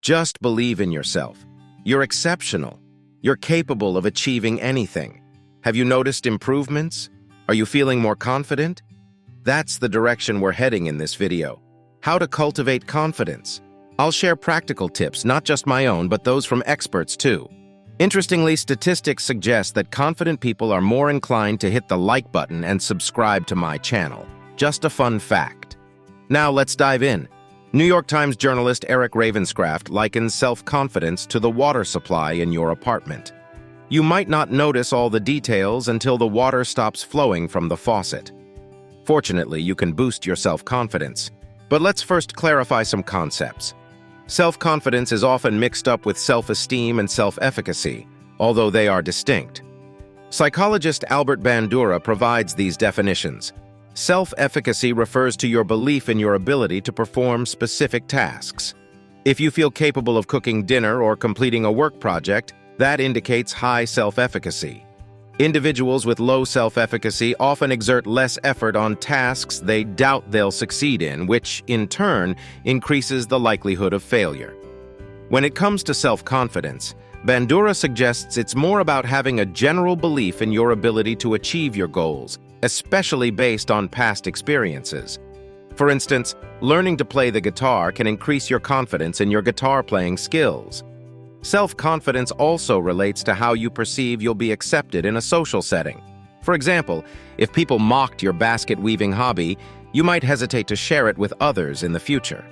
Just believe in yourself. You're exceptional. You're capable of achieving anything. Have you noticed improvements? Are you feeling more confident? That's the direction we're heading in this video. How to cultivate confidence. I'll share practical tips, not just my own, but those from experts too. Interestingly, statistics suggest that confident people are more inclined to hit the like button and subscribe to my channel. Just a fun fact. Now let's dive in. New York Times journalist Eric Ravenscraft likens self-confidence to the water supply in your apartment. You might not notice all the details until the water stops flowing from the faucet. Fortunately, you can boost your self-confidence. But let's first clarify some concepts. Self-confidence is often mixed up with self-esteem and self-efficacy, although they are distinct. Psychologist Albert Bandura provides these definitions. Self-efficacy refers to your belief in your ability to perform specific tasks. If you feel capable of cooking dinner or completing a work project, that indicates high self-efficacy. Individuals with low self-efficacy often exert less effort on tasks they doubt they'll succeed in, which, in turn, increases the likelihood of failure. When it comes to self-confidence, Bandura suggests it's more about having a general belief in your ability to achieve your goals, especially based on past experiences. For instance, learning to play the guitar can increase your confidence in your guitar playing skills. Self-confidence also relates to how you perceive you'll be accepted in a social setting. For example, if people mocked your basket weaving hobby, you might hesitate to share it with others in the future.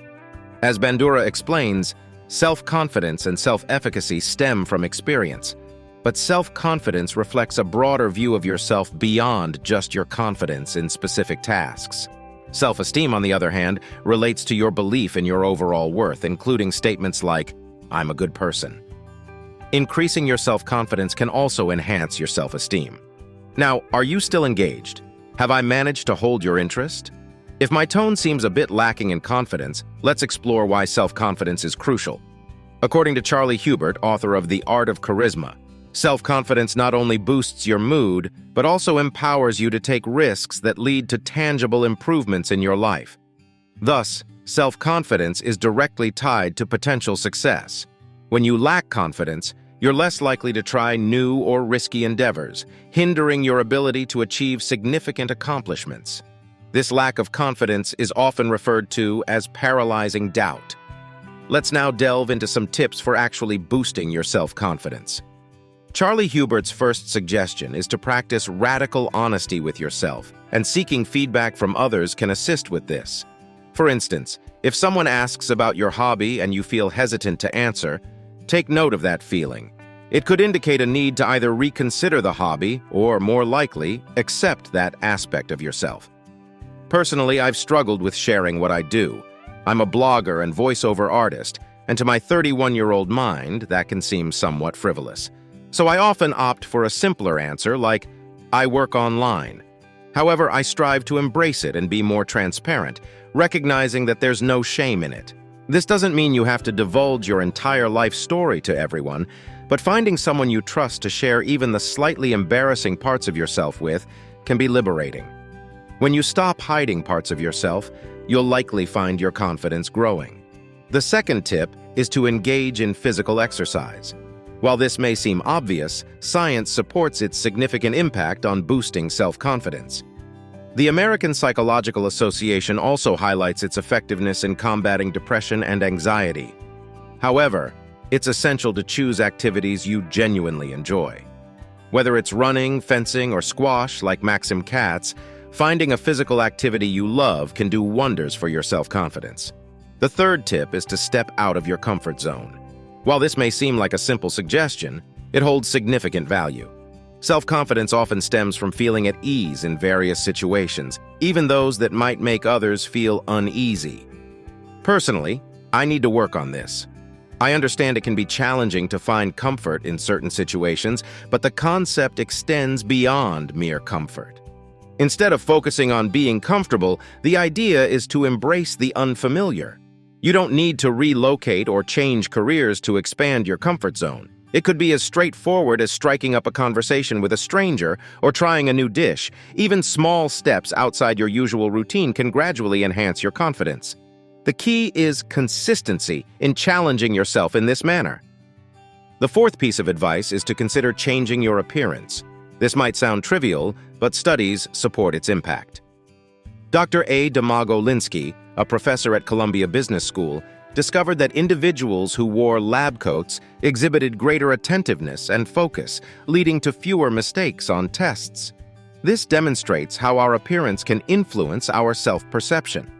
As Bandura explains, self-confidence and self-efficacy stem from experience, but self-confidence reflects a broader view of yourself beyond just your confidence in specific tasks. Self-esteem, on the other hand, relates to your belief in your overall worth, including statements like, "I'm a good person." Increasing your self-confidence can also enhance your self-esteem. Now, are you still engaged? Have I managed to hold your interest? If my tone seems a bit lacking in confidence, let's explore why self-confidence is crucial. According to Charlie Hubert, author of The Art of Charisma, self-confidence not only boosts your mood, but also empowers you to take risks that lead to tangible improvements in your life. Thus, self-confidence is directly tied to potential success. When you lack confidence, you're less likely to try new or risky endeavors, hindering your ability to achieve significant accomplishments. This lack of confidence is often referred to as paralyzing doubt. Let's now delve into some tips for actually boosting your self-confidence. Charlie Hubert's first suggestion is to practice radical honesty with yourself, and seeking feedback from others can assist with this. For instance, if someone asks about your hobby and you feel hesitant to answer, take note of that feeling. It could indicate a need to either reconsider the hobby or, more likely, accept that aspect of yourself. Personally, I've struggled with sharing what I do. I'm a blogger and voiceover artist, and to my 31-year-old mind, that can seem somewhat frivolous. So I often opt for a simpler answer like, "I work online." However, I strive to embrace it and be more transparent, recognizing that there's no shame in it. This doesn't mean you have to divulge your entire life story to everyone, but finding someone you trust to share even the slightly embarrassing parts of yourself with can be liberating. When you stop hiding parts of yourself, you'll likely find your confidence growing. The second tip is to engage in physical exercise. While this may seem obvious, science supports its significant impact on boosting self-confidence. The American Psychological Association also highlights its effectiveness in combating depression and anxiety. However, it's essential to choose activities you genuinely enjoy. Whether it's running, fencing, or squash, like Maxim Katz, finding a physical activity you love can do wonders for your self-confidence. The third tip is to step out of your comfort zone. While this may seem like a simple suggestion, it holds significant value. Self-confidence often stems from feeling at ease in various situations, even those that might make others feel uneasy. Personally, I need to work on this. I understand it can be challenging to find comfort in certain situations, but the concept extends beyond mere comfort. Instead of focusing on being comfortable, the idea is to embrace the unfamiliar. You don't need to relocate or change careers to expand your comfort zone. It could be as straightforward as striking up a conversation with a stranger or trying a new dish. Even small steps outside your usual routine can gradually enhance your confidence. The key is consistency in challenging yourself in this manner. The fourth piece of advice is to consider changing your appearance. This might sound trivial, but studies support its impact. Dr. A. Linsky, a professor at Columbia Business School, discovered that individuals who wore lab coats exhibited greater attentiveness and focus, leading to fewer mistakes on tests. This demonstrates how our appearance can influence our self-perception.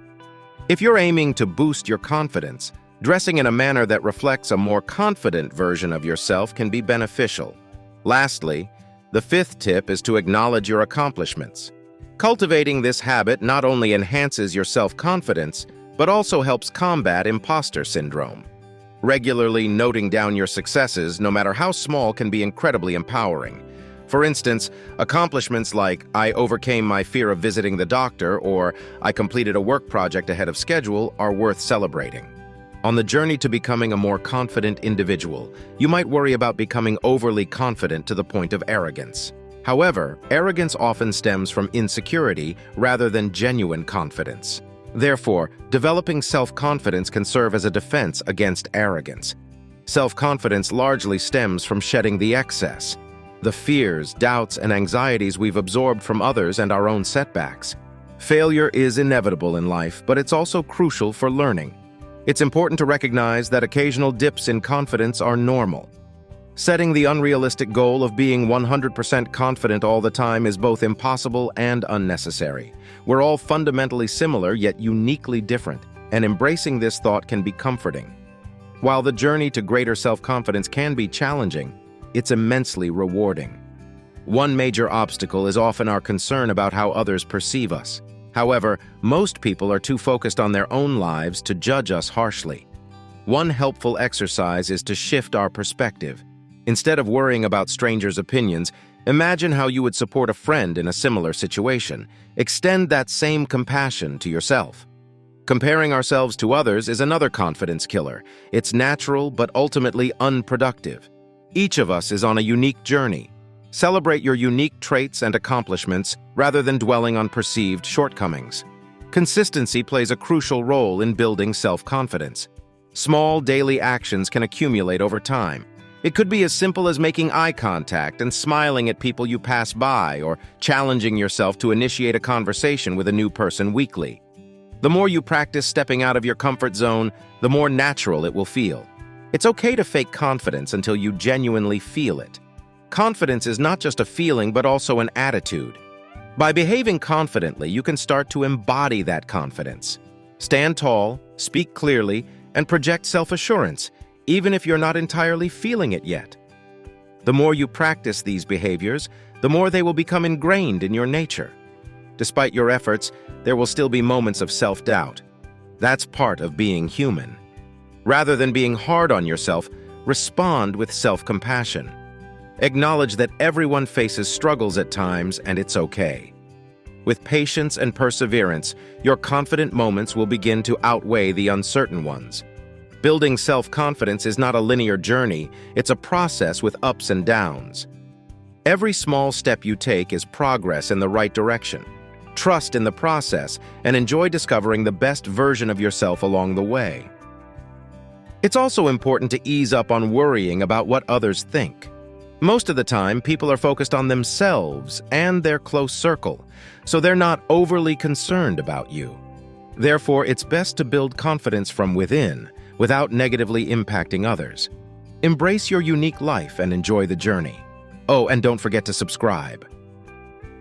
If you're aiming to boost your confidence, dressing in a manner that reflects a more confident version of yourself can be beneficial. Lastly, the fifth tip is to acknowledge your accomplishments. Cultivating this habit not only enhances your self-confidence, but also helps combat imposter syndrome. Regularly noting down your successes, no matter how small, can be incredibly empowering. For instance, accomplishments like "I overcame my fear of visiting the doctor" or "I completed a work project ahead of schedule" are worth celebrating. On the journey to becoming a more confident individual, you might worry about becoming overly confident to the point of arrogance. However, arrogance often stems from insecurity rather than genuine confidence. Therefore, developing self-confidence can serve as a defense against arrogance. Self-confidence largely stems from shedding the excess, the fears, doubts, and anxieties we've absorbed from others and our own setbacks. Failure is inevitable in life, but it's also crucial for learning. It's important to recognize that occasional dips in confidence are normal. Setting the unrealistic goal of being 100% confident all the time is both impossible and unnecessary. We're all fundamentally similar yet uniquely different, and embracing this thought can be comforting. While the journey to greater self-confidence can be challenging, it's immensely rewarding. One major obstacle is often our concern about how others perceive us. However, most people are too focused on their own lives to judge us harshly. One helpful exercise is to shift our perspective. Instead of worrying about strangers' opinions, imagine how you would support a friend in a similar situation. Extend that same compassion to yourself. Comparing ourselves to others is another confidence killer. It's natural but ultimately unproductive. Each of us is on a unique journey. Celebrate your unique traits and accomplishments rather than dwelling on perceived shortcomings. Consistency plays a crucial role in building self-confidence. Small daily actions can accumulate over time. It could be as simple as making eye contact and smiling at people you pass by, or challenging yourself to initiate a conversation with a new person weekly. The more you practice stepping out of your comfort zone, the more natural it will feel. It's okay to fake confidence until you genuinely feel it. Confidence is not just a feeling, but also an attitude. By behaving confidently, you can start to embody that confidence. Stand tall, speak clearly, and project self-assurance, even if you're not entirely feeling it yet. The more you practice these behaviors, the more they will become ingrained in your nature. Despite your efforts, there will still be moments of self-doubt. That's part of being human. Rather than being hard on yourself, respond with self-compassion. Acknowledge that everyone faces struggles at times, and it's okay. With patience and perseverance, your confident moments will begin to outweigh the uncertain ones. Building self-confidence is not a linear journey, it's a process with ups and downs. Every small step you take is progress in the right direction. Trust in the process and enjoy discovering the best version of yourself along the way. It's also important to ease up on worrying about what others think. Most of the time, people are focused on themselves and their close circle, so they're not overly concerned about you. Therefore, it's best to build confidence from within, without negatively impacting others. Embrace your unique life and enjoy the journey. Oh, and don't forget to subscribe.